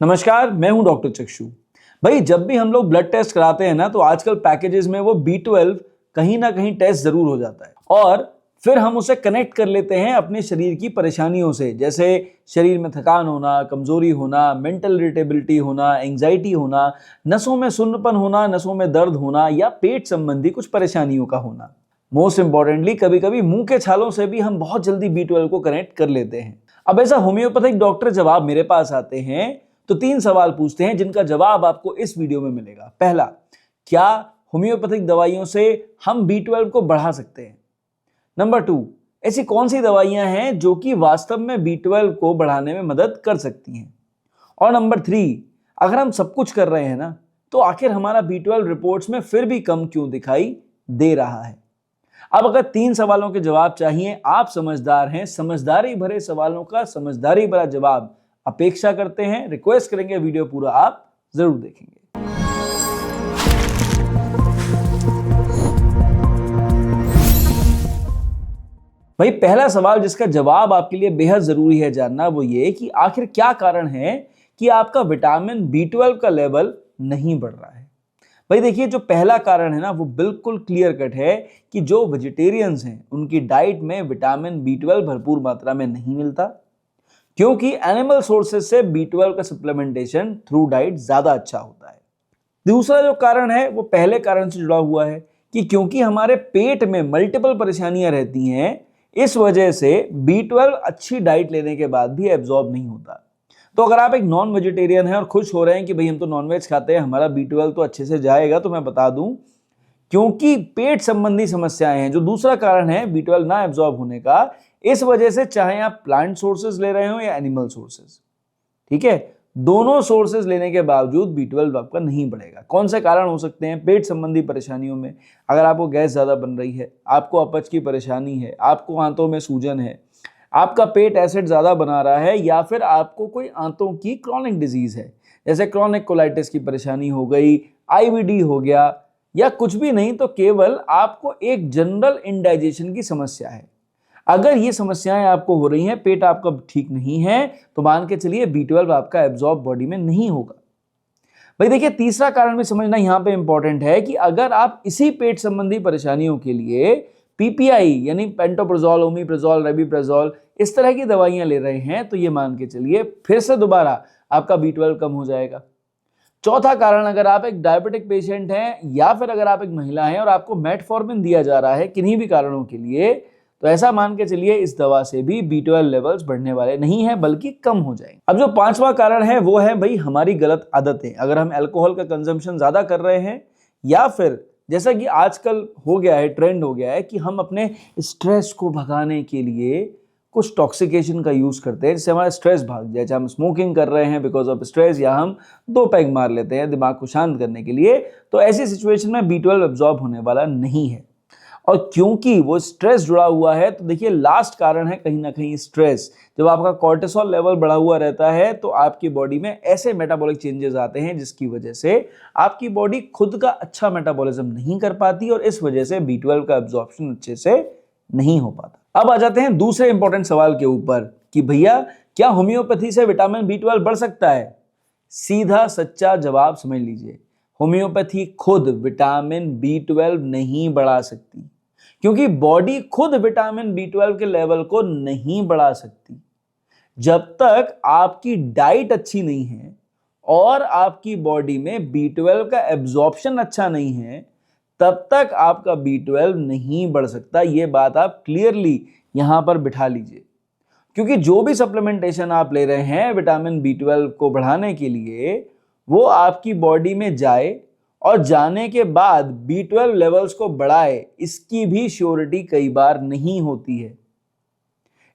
नमस्कार, मैं हूं डॉक्टर चक्षु। भाई जब भी हम लोग ब्लड टेस्ट कराते हैं ना तो आजकल पैकेजेस में वो B12 कहीं ना कहीं टेस्ट जरूर हो जाता है और फिर हम उसे कनेक्ट कर लेते हैं अपने शरीर की परेशानियों से, जैसे शरीर में थकान होना, कमजोरी होना, मेंटल इरिटेबिलिटी होना, एंजाइटी होना, नसों में सुन्नपन होना, नसों में दर्द होना या पेट संबंधी कुछ परेशानियों का होना। मोस्ट इंपॉर्टेंटली कभी कभी मुंह के छालों से भी हम बहुत जल्दी B12 को कनेक्ट कर लेते हैं। अब ऐसा होम्योपैथिक डॉक्टर जब आप मेरे पास आते हैं तो 3 सवाल पूछते हैं जिनका जवाब आपको इस वीडियो में मिलेगा। पहला, क्या होम्योपैथिक दवाइयों से हम B12 को बढ़ा सकते हैं? नंबर 2, ऐसी कौन सी दवाइयां हैं जो कि वास्तव में B12 को बढ़ाने में मदद कर सकती हैं? और नंबर 3, अगर हम सब कुछ कर रहे हैं ना तो आखिर हमारा B12 रिपोर्ट्स में फिर भी कम क्यों दिखाई दे रहा है? अब अगर 3 सवालों के जवाब चाहिए, आप समझदार हैं, समझदारी भरे सवालों का समझदारी भरा जवाब अपेक्षा करते हैं, रिक्वेस्ट करेंगे वीडियो पूरा आप जरूर देखेंगे। भाई पहला सवाल जिसका जवाब आपके लिए बेहद जरूरी है जानना, वो ये कि आखिर क्या कारण है कि आपका विटामिन B12 का लेवल नहीं बढ़ रहा है। भाई देखिए, जो पहला कारण है ना वो बिल्कुल क्लियर कट है कि जो वेजिटेरियंस हैं उनकी डाइट में विटामिन B12 भरपूर मात्रा में नहीं मिलता, क्योंकि एनिमल सोर्सेज से B12 का सप्लीमेंटेशन थ्रू डाइट ज्यादा अच्छा होता है। दूसरा जो कारण है वो पहले कारण से जुड़ा हुआ है कि क्योंकि हमारे पेट में मल्टीपल परेशानियां रहती हैं, इस वजह से B12 अच्छी डाइट लेने के बाद भी एब्जॉर्ब नहीं होता। तो अगर आप एक नॉन वेजिटेरियन हैं और खुश हो रहे हैं कि भाई हम तो नॉनवेज खाते हैं, हमारा B12 तो अच्छे से जाएगा, तो मैं बता दूं, क्योंकि पेट संबंधी समस्याएं हैं जो दूसरा कारण है B12 ना एब्जॉर्ब होने का, इस वजह से चाहे आप प्लांट सोर्सेज ले रहे हो या एनिमल सोर्सेज, ठीक है, दोनों सोर्सेज लेने के बावजूद B12 आपका नहीं बढ़ेगा। कौन से कारण हो सकते हैं? पेट संबंधी परेशानियों में अगर आपको गैस ज्यादा बन रही है, आपको अपच की परेशानी है, आपको आंतों में सूजन है, आपका पेट एसिड ज्यादा बना रहा है, या फिर आपको कोई आंतों की क्रॉनिक डिजीज है, जैसे क्रॉनिक कोलाइटिस की परेशानी हो गई, IBD हो गया, या कुछ भी नहीं तो केवल आपको एक जनरल इंडाइजेशन की समस्या है। अगर ये समस्याएं आपको हो रही हैं, पेट आपका ठीक नहीं है, तो मान के चलिए B12 आपका एब्जॉर्ब बॉडी में नहीं होगा। भाई देखिए, तीसरा कारण भी समझना यहां पे इंपॉर्टेंट है कि अगर आप इसी पेट संबंधी परेशानियों के लिए PPI यानी पेंटोप्राजोल, ओमेप्राजोल, रेबिप्राजोल इस तरह की दवाइयां ले रहे हैं, तो ये मान के चलिए फिर से दोबारा आपका B12 कम हो जाएगा। चौथा कारण, अगर आप एक डायबिटिक पेशेंट हैं या फिर अगर आप एक महिला हैं और आपको मेटफॉर्मिन दिया जा रहा है किन्हीं भी कारणों के लिए, तो ऐसा मान के चलिए इस दवा से भी B12 लेवल्स बढ़ने वाले नहीं है, बल्कि कम हो जाएंगे। अब जो पांचवा कारण है वो है भाई हमारी गलत आदतें। अगर हम अल्कोहल का कंजम्पशन ज्यादा कर रहे हैं, या फिर जैसा कि आजकल हो गया है, ट्रेंड हो गया है कि हम अपने स्ट्रेस को भगाने के लिए कुछ टॉक्सिकेशन का यूज करते हैं जिससे हमारा स्ट्रेस भाग जाए। चाहे हम स्मोकिंग कर रहे हैं बिकॉज ऑफ स्ट्रेस, या हम 2 पैग मार लेते हैं दिमाग को शांत करने के लिए, तो ऐसी सिचुएशन में B12 एब्जॉर्ब होने वाला नहीं है। और क्योंकि वो स्ट्रेस जुड़ा हुआ है, तो देखिए लास्ट कारण है कहीं ना कहीं स्ट्रेस। जब आपका कॉर्टिसोल लेवल बढ़ा हुआ रहता है तो आपकी बॉडी में ऐसे मेटाबॉलिक चेंजेस आते हैं जिसकी वजह से आपकी बॉडी खुद का अच्छा मेटाबॉलिज्म नहीं कर पाती और इस वजह से B12 का एब्जॉर्प्शन अच्छे से नहीं हो पाता। अब आ जाते हैं दूसरे इंपॉर्टेंट सवाल के ऊपर कि भैया क्या होम्योपैथी से विटामिन B12 बढ़ सकता है? सीधा सच्चा जवाब समझ लीजिए, होम्योपैथी खुद विटामिन B12 नहीं बढ़ा सकती, क्योंकि बॉडी खुद विटामिन B12 के लेवल को नहीं बढ़ा सकती। जब तक आपकी डाइट अच्छी नहीं है और आपकी बॉडी में B12 का एब्जॉर्प्शन अच्छा नहीं है, तब तक आपका B12 नहीं बढ़ सकता। ये बात आप क्लियरली यहां पर बिठा लीजिए, क्योंकि जो भी सप्लीमेंटेशन आप ले रहे हैं विटामिन B12 को बढ़ाने के लिए, वो आपकी बॉडी में जाए और जाने के बाद B12 लेवल्स को बढ़ाए, इसकी भी श्योरिटी कई बार नहीं होती है।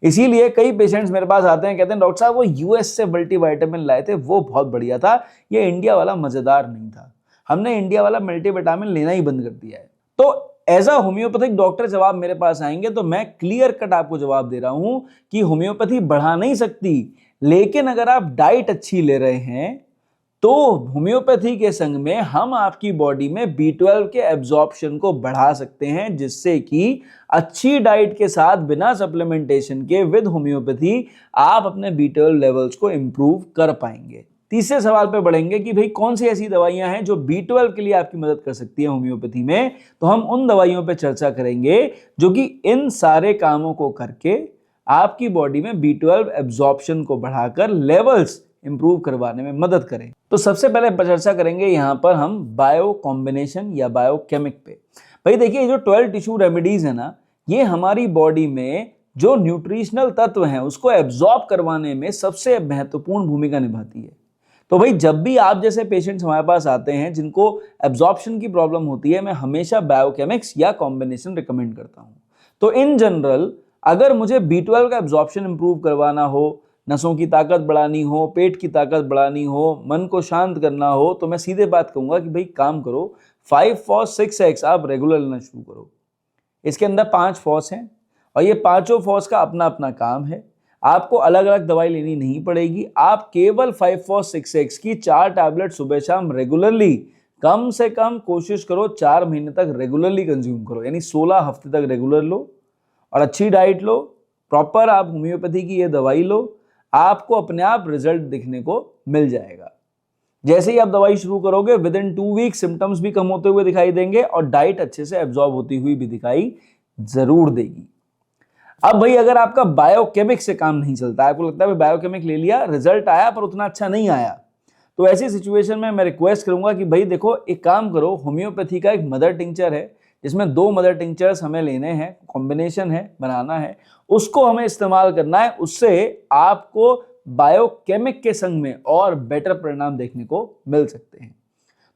इसीलिए कई पेशेंट्स मेरे पास आते हैं, कहते हैं डॉक्टर साहब वो US से मल्टीविटामिन लाए थे, वो बहुत बढ़िया था, ये इंडिया वाला मजेदार नहीं था, हमने इंडिया वाला मल्टीविटामिन लेना ही बंद कर दिया है। तो एज अ होम्योपैथिक डॉक्टर जब आप मेरे पास आएंगे तो मैं क्लियर कट आपको जवाब दे रहा हूं कि होम्योपैथी बढ़ा नहीं सकती, लेकिन अगर आप डाइट अच्छी ले रहे हैं तो होम्योपैथी के संग में हम आपकी बॉडी में B12 के एब्जॉर्प्शन को बढ़ा सकते हैं, जिससे कि अच्छी डाइट के साथ बिना सप्लीमेंटेशन के विद होम्योपैथी आप अपने B12 लेवल्स को इंप्रूव कर पाएंगे। तीसरे सवाल पे बढ़ेंगे कि भाई कौन सी ऐसी दवाइयां हैं जो B12 के लिए आपकी मदद कर सकती है होम्योपैथी में। तो हम उन दवाइयों पे चर्चा करेंगे जो कि इन सारे कामों को करके आपकी बॉडी में B12 एब्जॉर्प्शन को बढ़ाकर लेवल्स इंप्रूव करवाने में मदद करें। तो सबसे पहले चर्चा करेंगे यहां पर हम बायो कॉम्बिनेशन या बायोकेमिक पे। भाई देखिए, जो 12 टिश्यू रेमेडीज है ना, ये हमारी बॉडी में जो न्यूट्रिशनल तत्व हैं उसको एब्जॉर्ब करवाने में सबसे महत्वपूर्ण भूमिका निभाती है। तो भाई जब भी आप जैसे पेशेंट्स हमारे पास आते हैं जिनको एब्जॉर्प्शन की प्रॉब्लम होती है, मैं हमेशा बायोकेमिक्स या कॉम्बिनेशन रिकमेंड करता हूं। तो इन जनरल अगर मुझे B12 का एब्जॉर्प्शन इंप्रूव करवाना हो, नसों की ताकत बढ़ानी हो, पेट की ताकत बढ़ानी हो, मन को शांत करना हो, तो मैं सीधे बात कहूंगा कि भाई काम करो 5-4-6X आप रेगुलर लेना शुरू करो। इसके अंदर 5 फॉस हैं और ये पांचों फॉस का अपना अपना काम है। आपको अलग अलग दवाई लेनी नहीं पड़ेगी। आप केवल 5-4-6X की 4 टैबलेट सुबह शाम रेगुलरली, कम से कम कोशिश करो 4 महीने तक रेगुलरली कंज्यूम करो, यानी 16 हफ्ते तक रेगुलर लो और अच्छी डाइट लो, प्रॉपर आप होम्योपैथी की ये दवाई लो, आपको अपने आप रिजल्ट दिखने को मिल जाएगा। जैसे ही आप दवाई शुरू करोगे विद इन 2 वीक सिम्टम्स भी कम होते हुए दिखाई देंगे और डाइट अच्छे से एब्जॉर्ब होती हुई भी दिखाई जरूर देगी। अब भाई अगर आपका बायोकेमिक से काम नहीं चलता है, आपको लगता है बायोकेमिक ले लिया, रिजल्ट आया पर उतना अच्छा नहीं आया, तो ऐसी सिचुएशन में मैं रिक्वेस्ट करूंगा कि भाई देखो, एक काम करो, होम्योपैथी का एक मदर टिंचर है जिसमें 2 मदर टिंचर्स हमें लेने हैं, कॉम्बिनेशन है, बनाना है, उसको हमें इस्तेमाल करना है। उससे आपको बायोकेमिक के संग में और बेटर परिणाम देखने को मिल सकते हैं।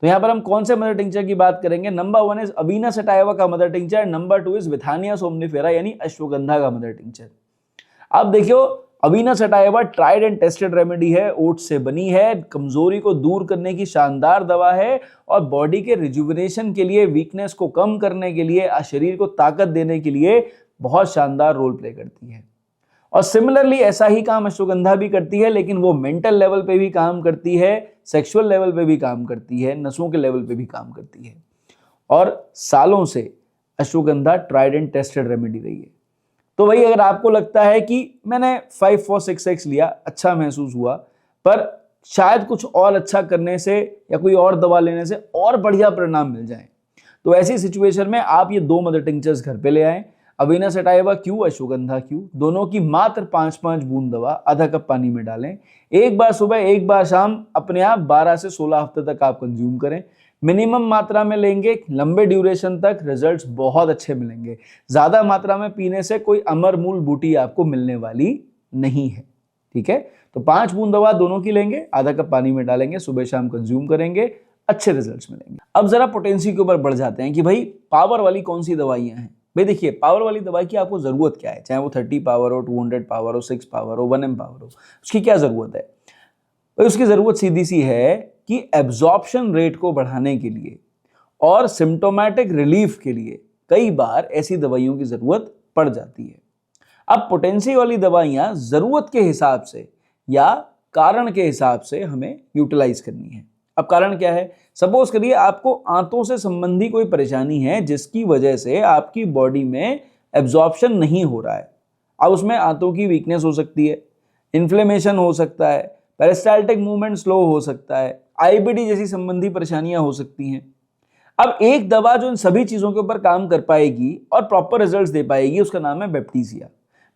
तो यहां पर हम कौन से मदर टिंचर की बात करेंगे? नंबर 1 इज अवीना सटाइवा का mother tincture, number 2 is Withania somnifera यानी अश्वगंधा का मदर टिंचर। अब देखियो, Avena sativa tried and tested remedy है, ओट्स से बनी है, कमजोरी को दूर करने की शानदार दवा है और बॉडी के रिजुविनेशन के लिए, वीकनेस को कम करने के लिए, शरीर को ताकत देने के लिए बहुत शानदार रोल प्ले करती है। और सिमिलरली ऐसा ही काम अश्वगंधा भी करती है, लेकिन वो मेंटल लेवल पे भी काम करती है, सेक्सुअल लेवल पे भी काम करती है, नसों के लेवल पे भी काम करती है और सालों से ashwagandha tried and tested remedy रही है। तो भाई अगर आपको लगता है कि मैंने 5-4-6X लिया, अच्छा महसूस हुआ, पर शायद कुछ और अच्छा करने से या कोई और दवा लेने से और बढ़िया परिणाम मिल जाए, तो ऐसी सिचुएशन में आप ये 2 मदर टिंचर्स घर पे ले आए, अवीना सटाइवा क्यू, अश्वगंधा क्यू, दोनों की मात्र 5-5 बूंद दवा आधा कप पानी में डालें, एक बार सुबह एक बार शाम, अपने आप 12 से 16 हफ्ते तक आप कंज्यूम करें। मिनिमम मात्रा में लेंगे, लंबे ड्यूरेशन तक रिजल्ट्स बहुत अच्छे मिलेंगे। ज्यादा मात्रा में पीने से कोई अमर मूल बूटी आपको मिलने वाली नहीं है। ठीक है, तो 5 बूंद दवा दोनों की लेंगे, आधा कप पानी में डालेंगे, सुबह शाम कंज्यूम करेंगे, अच्छे रिजल्ट्स मिलेंगे। अब जरा पोटेंसी के ऊपर बढ़ जाते हैं कि भाई पावर वाली कौन सी दवाइयां हैं। भाई देखिए, पावर वाली दवाई की आपको जरूरत क्या है, चाहे वो 30 पावर हो, 200 पावर हो, 6 पावर हो, 1M पावर हो, उसकी क्या जरूरत है? भाई उसकी जरूरत सीधी सी है कि एब्जॉर्प्शन रेट को बढ़ाने के लिए और सिम्टोमेटिक रिलीफ के लिए कई बार ऐसी दवाइयों की जरूरत पड़ जाती है। अब पोटेंसी वाली दवाइयां जरूरत के हिसाब से या कारण के हिसाब से हमें यूटिलाइज करनी है। अब कारण क्या है? सपोज करिए आपको आंतों से संबंधी कोई परेशानी है जिसकी वजह से आपकी बॉडी में एब्जॉर्प्शन नहीं हो रहा है। अब उसमें आंतों की वीकनेस हो सकती है, इन्फ्लेमेशन हो सकता है, पेरिस्टाल्टिक मूवमेंट स्लो हो सकता है, आईबीडी जैसी संबंधी परेशानियां हो सकती हैं। अब एक दवा जो इन सभी चीजों के ऊपर काम कर पाएगी और प्रॉपर रिजल्ट्स दे पाएगी, उसका नाम है Baptisia.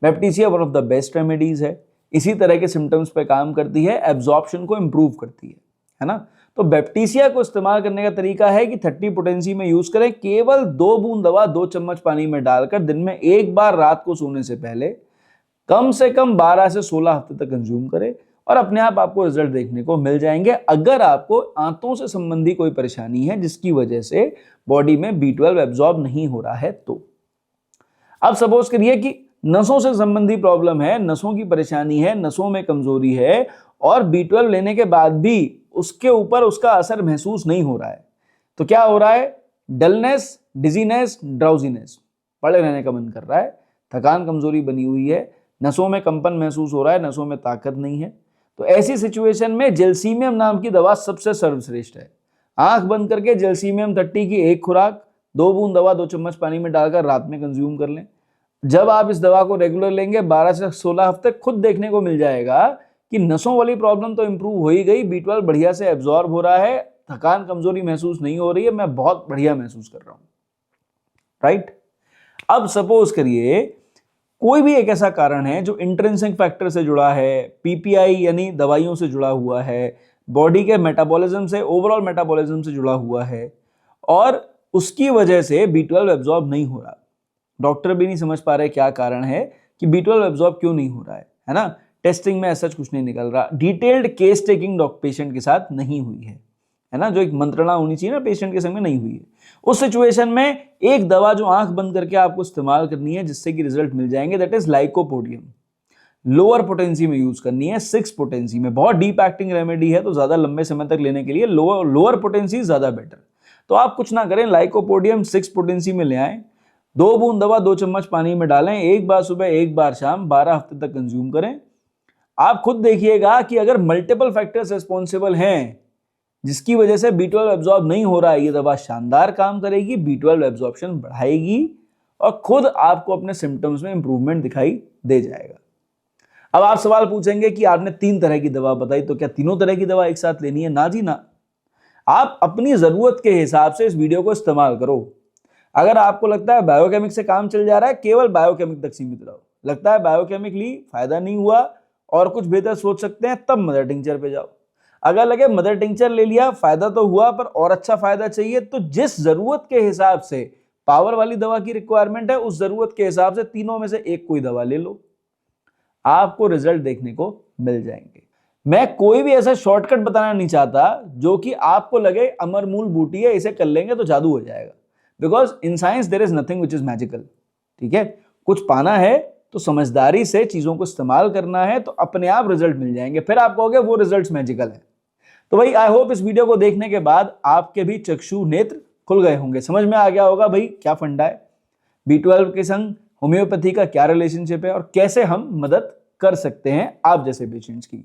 Baptisia one of the best remedies है, इसी तरह के सिम्टम्स पे काम करती है, एब्जॉर्प्शन को इंप्रूव करती है ना। तो बेप्टिसिया को इस्तेमाल करने का तरीका है कि 30 पोटेंसी में यूज करें, केवल 2 बूंद दवा 2 चम्मच पानी में डालकर दिन में एक बार रात को सोने से पहले कम से कम 12 से 16 हफ्ते तक कंज्यूम करें और अपने आप आपको रिजल्ट देखने को मिल जाएंगे। अगर आपको आंतों से संबंधी कोई परेशानी है जिसकी वजह से बॉडी में B12 एब्जॉर्ब नहीं हो रहा है तो। अब सपोज करिए कि नसों से संबंधी प्रॉब्लम है, नसों की परेशानी है, नसों में कमजोरी है और B12 लेने के बाद भी उसके ऊपर उसका असर महसूस नहीं हो रहा है, तो क्या हो रहा है? डलनेस, डिजीनेस, ड्राउजीनेस, पड़े रहने का मन कर रहा है, थकान कमजोरी बनी हुई है, नसों में कंपन महसूस हो रहा है, नसों में ताकत नहीं है। तो ऐसी सिचुएशन में जेलसीमियम नाम की दवा सबसे सर्वश्रेष्ठ है। आंख बंद करके जेलसीमियम 30 की एक खुराक 2 बूंद दवा 2 चम्मच पानी में डालकर रात में कंज्यूम कर लें। जब आप इस दवा को रेगुलर लेंगे 12 से 16 हफ्ते, खुद देखने को मिल जाएगा कि नसों वाली प्रॉब्लम तो इंप्रूव हो ही गई, B12 बढ़िया से एब्जॉर्ब हो रहा है, थकान कमजोरी महसूस नहीं हो रही है, मैं बहुत बढ़िया महसूस कर रहा हूं, राइट। अब सपोज करिए कोई भी एक ऐसा कारण है जो इंट्रिंसिक फैक्टर से जुड़ा है, पीपीआई यानी दवाइयों से जुड़ा हुआ है, बॉडी के मेटाबॉलिज्म से, ओवरऑल मेटाबॉलिज्म से जुड़ा हुआ है, और उसकी वजह से B12 एब्जॉर्ब नहीं हो रहा। डॉक्टर भी नहीं समझ पा रहे क्या कारण है कि B12 एब्जॉर्ब क्यों नहीं हो रहा है ना। टेस्टिंग में ऐसा कुछ नहीं निकल रहा, डिटेल्ड केस टेकिंग पेशेंट के साथ नहीं हुई है ना, जो एक मंत्रणा होनी चाहिए ना पेशेंट के संग में, नहीं हुई है। उस सिचुएशन में एक दवा जो आंख बंद करके आपको इस्तेमाल करनी है जिससे कि रिजल्ट मिल जाएंगे, that is lycopodium. Lower potency में यूज करनी है, 6 पोटेंसी में। बहुत डीप एक्टिंग रेमेडी है तो ज्यादा लंबे समय तक लेने के लिए लोअर पोटेंसी ज्यादा बेटर। तो आप कुछ ना करें, लाइकोपोडियम 6 पोटेंसी में ले आए, 2 बूंद दवा 2 चम्मच पानी में डालें, एक बार सुबह एक बार शाम, 12 हफ्ते तक कंज्यूम करें। आप खुद देखिएगा कि अगर मल्टीपल फैक्टर्स रिस्पॉन्सिबल हैं जिसकी वजह से B12 एब्जॉर्ब नहीं हो रहा है, ये दवा शानदार काम करेगी, B12 एब्जॉर्प्शन बढ़ाएगी और खुद आपको अपने सिम्टम्स में इंप्रूवमेंट दिखाई दे जाएगा। अब आप सवाल पूछेंगे कि आपने 3 तरह की दवा बताई, तो क्या तीनों तरह की दवा एक साथ लेनी है? ना जी ना। आप अपनी जरूरत के हिसाब से इस वीडियो को इस्तेमाल करो। अगर आपको लगता है बायोकेमिक से काम चल जा रहा है, केवल बायोकेमिक तक सीमित रहो। लगता है बायोकेमिकली फायदा नहीं हुआ और कुछ बेहतर सोच सकते हैं, तब मदर टिंचर पे जाओ। अगर लगे मदर टिंचर ले लिया, फायदा तो हुआ पर और अच्छा फायदा चाहिए, तो जिस जरूरत के हिसाब से पावर वाली दवा की रिक्वायरमेंट है, उस जरूरत के हिसाब से तीनों में से एक कोई दवा ले लो, आपको रिजल्ट देखने को मिल जाएंगे। मैं कोई भी ऐसा शॉर्टकट बताना नहीं चाहता जो कि आपको लगे अमरमूल बूटी है, इसे कर लेंगे तो जादू हो जाएगा। Because in science there is nothing which is magical. ठीक है, कुछ पाना है तो समझदारी से चीजों को इस्तेमाल करना है, तो अपने आप रिजल्ट मिल जाएंगे। फिर आप कहोगे वो रिजल्ट्स मैजिकल है। तो भाई आई होप इस वीडियो को देखने के बाद आपके भी चक्षु नेत्र खुल गए होंगे, समझ में आ गया होगा भाई क्या फंडा है, B12 के संग होम्योपैथी का क्या रिलेशनशिप है और कैसे हम मदद कर सकते हैं आप जैसे पेशेंट्स की।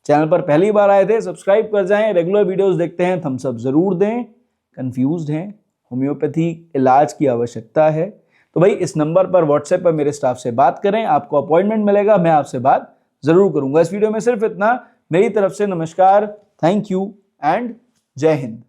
चैनल पर पहली बार आए थे, सब्सक्राइब कर जाएं, रेगुलर वीडियोस देखते हैं, थम्स अप जरूर दें। कंफ्यूज्ड हैं, होम्योपैथी इलाज की आवश्यकता है, तो भाई इस नंबर पर व्हाट्सएप पर मेरे स्टाफ से बात करें, आपको अपॉइंटमेंट मिलेगा, मैं आपसे बात जरूर करूंगा। इस वीडियो में सिर्फ इतना, मेरी तरफ से नमस्कार, थैंक यू एंड जय हिंद।